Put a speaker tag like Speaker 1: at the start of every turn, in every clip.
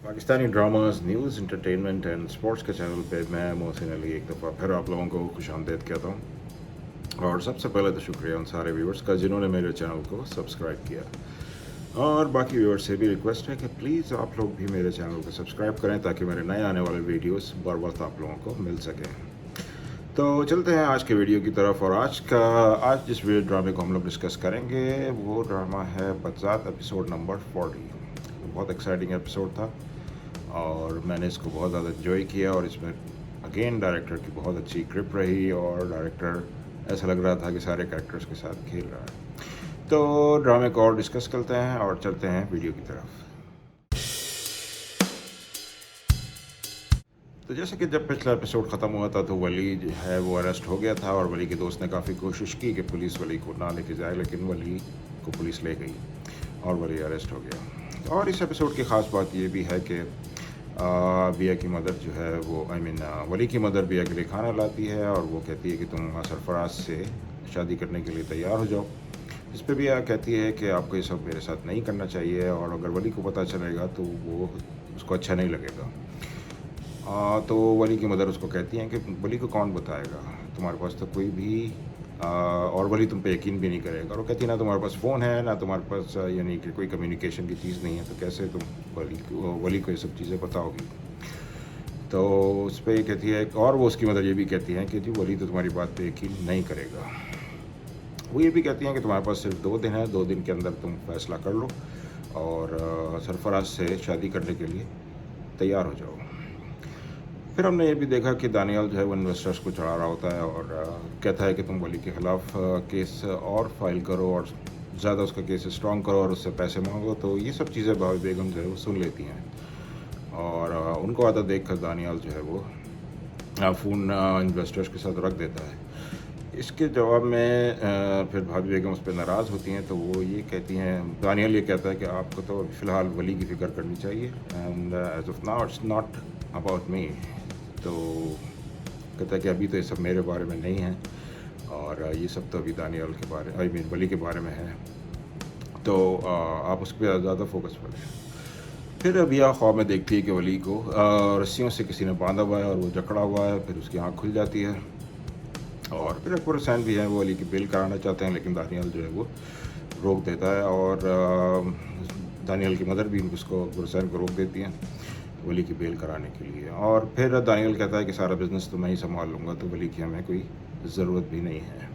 Speaker 1: Pakistani dramas news entertainment and sports के channel पे मैं मोहसिन अली एक दफ़ा फिर आप लोगों को खुशामदीद कहता हूँ। और सबसे पहले तो शुक्रिया उन सारे व्यूवर्स का जिन्होंने मेरे चैनल को सब्सक्राइब किया। और बाकी व्यूवर्स से भी रिक्वेस्ट है कि प्लीज़ आप लोग भी मेरे चैनल को सब्सक्राइब करें ताकि मेरे नए आने वाले वीडियोस बर वक्त आप लोगों को मिल सकें। तो चलते हैं आज के वीडियो की तरफ। और आज जिस वीडियो ड्रामे को हम लोग डिस्कस करेंगे वो ड्रामा है बदज़ात एपिसोड नंबर 40। बहुत एक्साइटिंग एपिसोड था और मैंने इसको बहुत ज़्यादा इन्जॉय किया। और इसमें अगेन डायरेक्टर की बहुत अच्छी ग्रिप रही और डायरेक्टर ऐसा लग रहा था कि सारे कैरेक्टर्स के साथ खेल रहा है। तो ड्रामे को और डिस्कस करते हैं और चलते हैं वीडियो की तरफ। तो जैसे कि जब पिछला एपिसोड ख़त्म हुआ था तो वली जो है वो अरेस्ट हो गया था और वली के दोस्त ने काफ़ी कोशिश की कि पुलिस वली को ना लेके जाए, लेकिन वली को पुलिस ले गई और वली अरेस्ट हो गया। और इस एपिसोड की ख़ास बात ये भी है कि बिया की मदर जो है वो वली की मदर बिया के लिए खाना लाती है और वो कहती है कि तुम सरफराज से शादी करने के लिए तैयार हो जाओ। इस पर बिया कहती है कि आपको ये सब मेरे साथ नहीं करना चाहिए और अगर वली को पता चलेगा तो वो उसको अच्छा नहीं लगेगा। तो वली की मदर उसको कहती हैं कि वली को कौन बताएगा, तुम्हारे पास तो कोई भी और वली तुम पे यकीन भी नहीं करेगा। और वो कहती है ना तुम्हारे पास फ़ोन है ना तुम्हारे पास यानी कि कोई कम्युनिकेशन की चीज़ नहीं है, तो कैसे तुम वली को ये सब चीज़ें बताओगी। तो उस पर कहती है, और वो उसकी मदर ये भी कहती हैं कि जी वली तो तुम्हारी बात पे यकीन नहीं करेगा। वो ये भी कहती हैं कि तुम्हारे पास सिर्फ 2 दिन है, 2 दिन के अंदर तुम फैसला कर लो और सरफराज से शादी करने के लिए तैयार हो जाओ। फिर हमने ये भी देखा कि दानियाल जो है वो इन्वेस्टर्स को चढ़ा रहा होता है और कहता है कि तुम वली के ख़िलाफ़ केस और फाइल करो और ज़्यादा उसका केस स्ट्रॉन्ग करो और उससे पैसे मांगो। तो ये सब चीज़ें भाभी बेगम जो है वो सुन लेती हैं और उनको आता देख कर दानियाल जो है वो फ़ोन इन्वेस्टर्स के साथ रख देता है। इसके जवाब में फिर भाभी बेगम उस पर नाराज़ होती हैं। तो वो ये कहती हैं, दानियाल ये कहता है कि आपको तो फ़िलहाल वली की फ़िक्र करनी चाहिए and as of now it's not about me. तो कहता है कि अभी तो ये सब मेरे बारे में नहीं है और ये सब तो अभी दानियाल के बारे वली के बारे में है, तो आप उस पर ज़्यादा फोकस करें। फिर अबिया ख्वाब में देखती है कि वली को रस्सियों से किसी ने बांधा हुआ है और वो जकड़ा हुआ है। फिर उसकी आँख खुल जाती है और फिर अकबर हुसैन भी हैं, वो वली की बेल कराना चाहते हैं, लेकिन दानियाल जो है वो रोक देता है और दानियाल की मदर भी उसको अकबर हुसैन को रोक देती हैं वली की बेल कराने के लिए। और फिर दानियाल कहता है कि सारा बिज़नेस तो मैं ही संभाल लूँगा, तो वली की हमें कोई ज़रूरत भी नहीं है।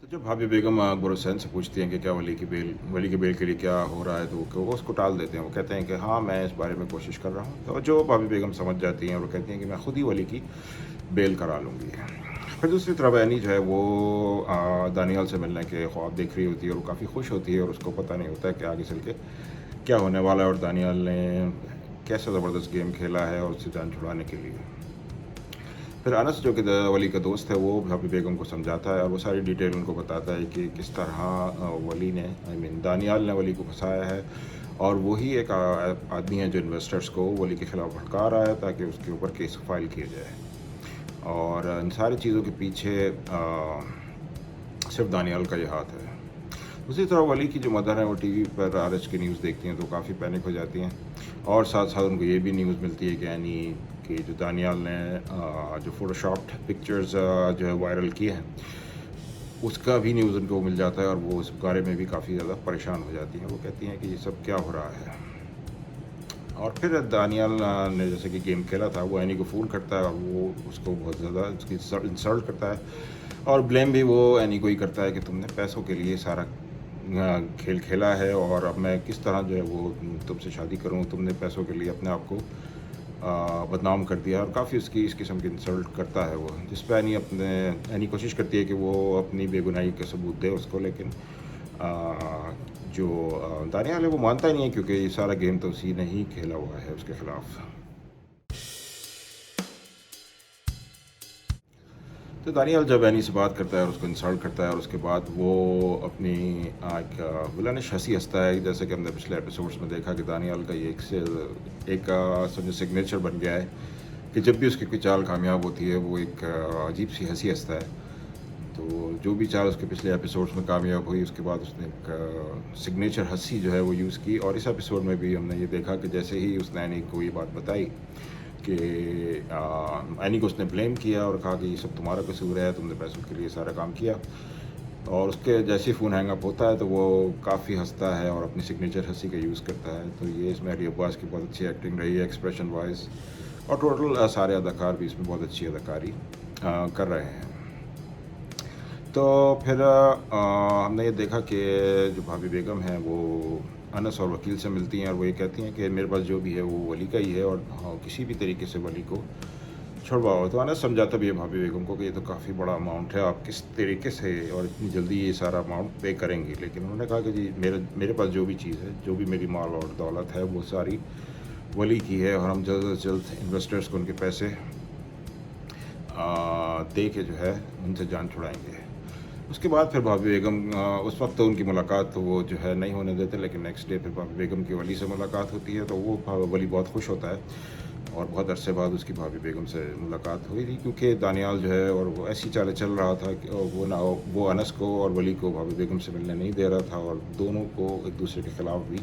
Speaker 1: तो जब भाभी बेगम अकबर हुसैन से पूछती हैं कि क्या वली की बेल के लिए क्या हो रहा है, तो वो उसको टाल देते हैं। वो कहते हैं कि हाँ मैं इस बारे में कोशिश कर रहा हूँ। तो जो भाभी बेगम समझ जाती हैं और वो कहती हैं कि मैं ख़ुद ही वली की बेल करा लूँगी। फिर दूसरी तरफ एनी जो है वो दानियाल से मिलने के ख्वाब देख रही होती है और वो काफ़ी खुश होती है और उसको पता नहीं होता है कि आगे चल के क्या होने वाला है और दानियाल ने कैसा ज़बरदस्त गेम खेला है और उससे जान छुड़ाने के लिए। फिर अनस जो कि वली का दोस्त है वो भाभी बेगम को समझाता है और वो सारी डिटेल उनको बताता है कि किस तरह वली ने दानियाल ने वली को फंसाया है और वही एक आदमी है जो इन्वेस्टर्स को वली के ख़िलाफ़ भड़का रहा है ताकि उसके ऊपर केस फाइल किया जाए। और इन सारी चीज़ों के पीछे सिर्फ दानियाल का ये हाथ है। दूसरी तरफ वली की जो मदर है वो टीवी पर आरएच की न्यूज़ देखती हैं तो काफ़ी पैनिक हो जाती हैं और साथ साथ उनको ये भी न्यूज़ मिलती है कि यानी कि जो दानियाल ने जो फ़ोटोशॉप्ड पिक्चर्स जो है वायरल किए हैं उसका भी न्यूज़ उनको मिल जाता है और वो उस बारे में भी काफ़ी ज़्यादा परेशान हो जाती हैं। वो कहती हैं कि ये सब क्या हो रहा है। और फिर दानियाल ने जैसे कि गेम खेला था वो एनी को फ़ोन करता है और वो उसको बहुत ज़्यादा उसकी इंसल्ट करता है और ब्लेम भी वो एनी को ही करता है कि तुमने पैसों के लिए सारा खेल खेला है और अब मैं किस तरह जो है वो तुमसे शादी करूं, तुमने पैसों के लिए अपने आप को बदनाम कर दिया। और काफ़ी उसकी इस किस्म की इंसल्ट करता है वो, जिस पर एनी कोशिश करती है कि वो अपनी बेगुनाही के सबूत दे उसको, लेकिन जो दानियाल है वो मानता ही नहीं है क्योंकि ये सारा गेम तो उसी ने ही खेला हुआ है उसके ख़िलाफ़। तो दानियाल जब एनी से बात करता है और उसको इंसल्ट करता है और उसके बाद वो अपनी एक विलनिश हंसी हंसता है, जैसे कि हमने पिछले एपिसोड्स में देखा कि दानियाल का ये एक समझो सिग्नेचर बन गया है कि जब भी उसकी कोई चाल कामयाब होती है वो एक अजीब सी हंसी हंसता है। تو جو بھی چار اس کے پچھلے ایپیسوڈس میں کامیاب ہوئی، اس کے بعد اس نے ایک سگنیچر ہنسی جو ہے وہ یوز کی، اور اس ایپیسوڈ میں بھی ہم نے یہ دیکھا کہ جیسے ہی اس نے اینی کو یہ بات بتائی کہ اینی کو اس نے بلیم کیا اور کہا کہ یہ سب تمہارا قصور ہے، تم نے پیسوں کے لیے سارا کام کیا، اور اس کے جیسے ہی فون ہینگ اپ ہوتا ہے تو وہ کافی ہنستا ہے اور اپنی سگنیچر ہنسی کا یوز کرتا ہے. تو یہ اس میں علی عباس کی بہت اچھی ایکٹنگ رہی ہے ایکسپریشن وائز، اور ٹوٹل سارے اداکار بھی اس میں بہت اچھی اداکاری کر رہے ہیں. تو پھر ہم نے یہ دیکھا کہ جو بھابھی بیگم ہیں وہ انس اور وکیل سے ملتی ہیں، اور وہ یہ کہتی ہیں کہ میرے پاس جو بھی ہے وہ ولی کا ہی ہے، اور کسی بھی طریقے سے ولی کو چھڑواؤ. تو انس سمجھاتا بھی ہے بھابھی بیگم کو کہ یہ تو کافی بڑا اماؤنٹ ہے، آپ کس طریقے سے اور اتنی جلدی یہ سارا اماؤنٹ پے کریں گی. لیکن انہوں نے کہا کہ جی میرے پاس جو بھی چیز ہے، جو بھی میری مال اور دولت ہے، وہ ساری ولی کی ہے، اور ہم جلد از جلد انویسٹرز کو ان کے پیسے دے کے جو ہے ان سے جان چھڑائیں گے. اس کے بعد پھر بھابھی بیگم اس وقت تو ان کی ملاقات وہ جو ہے نہیں ہونے دیتے، لیکن نیکسٹ ڈے پھر بھابھی بیگم کی ولی سے ملاقات ہوتی ہے. تو وہ ولی بہت خوش ہوتا ہے، اور بہت عرصے بعد اس کی بھابھی بیگم سے ملاقات ہوئی تھی، کیونکہ دانیال جو ہے اور وہ ایسی چالیں چل رہا تھا کہ وہ انس کو اور ولی کو بھابھی بیگم سے ملنے نہیں دے رہا تھا، اور دونوں کو ایک دوسرے کے خلاف بھی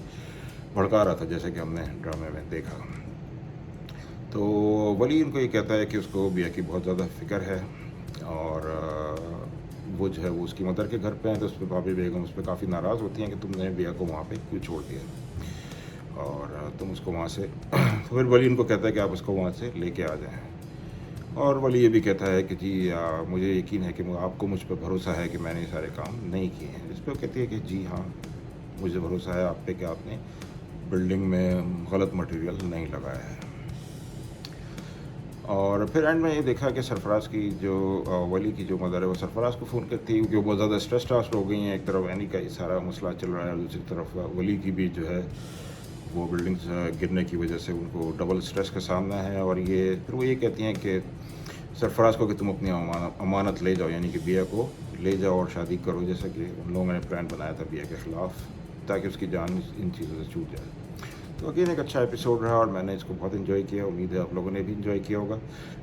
Speaker 1: بھڑکا رہا تھا، جیسے کہ ہم نے ڈرامے میں دیکھا. تو ولی ان کو یہ کہتا ہے کہ اس کو بیا کی بہت زیادہ فکر ہے، اور وہ جو ہے وہ اس کی مدر کے گھر پہ ہیں. تو اس پہ بھابھی بیگم اس پہ کافی ناراض ہوتی ہیں کہ تم نے بیا کو وہاں پہ کیوں چھوڑ دیا، اور تم اس کو وہاں سے تو پھر ولی ان کو کہتا ہے کہ آپ اس کو وہاں سے لے کے آ جائیں. اور ولی یہ بھی کہتا ہے کہ جی مجھے یقین ہے کہ آپ کو مجھ پہ بھروسہ ہے کہ میں نے یہ سارے کام نہیں کیے ہیں. اس پہ وہ کہتی ہے کہ جی ہاں مجھے بھروسہ ہے آپ پہ کہ آپ نے بلڈنگ میں غلط مٹیریل نہیں لگایا ہے. اور پھر اینڈ میں یہ دیکھا کہ سرفراز کی جو ولی کی جو مدر ہے وہ سرفراز کو فون کرتی ہے، کیونکہ وہ بہت زیادہ اسٹریس ہو گئی ہیں. ایک طرف اینی کا یہ سارا مسئلہ چل رہا ہے، اور دوسری طرف ولی کی بھی جو ہے وہ بلڈنگ گرنے کی وجہ سے ان کو ڈبل اسٹریس کا سامنا ہے. اور پھر وہ یہ کہتی ہیں کہ سرفراز کو کہ تم اپنی امانت لے جاؤ، یعنی کہ بیا کو لے جاؤ اور شادی کرو، جیسا کہ ان لوگوں نے پلان بنایا تھا بیا کے خلاف، تاکہ اس کی جان ان چیزوں سے چھوٹ جائے. تو اگین ایک اچھا ایپیسوڈ رہا، اور میں نے اس کو بہت انجوائے کیا. امید ہے آپ لوگوں نے بھی انجوائے کیا ہوگا.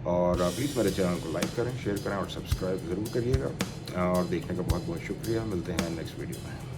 Speaker 1: اور پلیز میرے چینل کو لائک کریں، شیئر کریں، اور سبسکرائب ضرور کریے گا. اور دیکھنے کا بہت بہت شکریہ. ملتے ہیں نیکسٹ ویڈیو میں.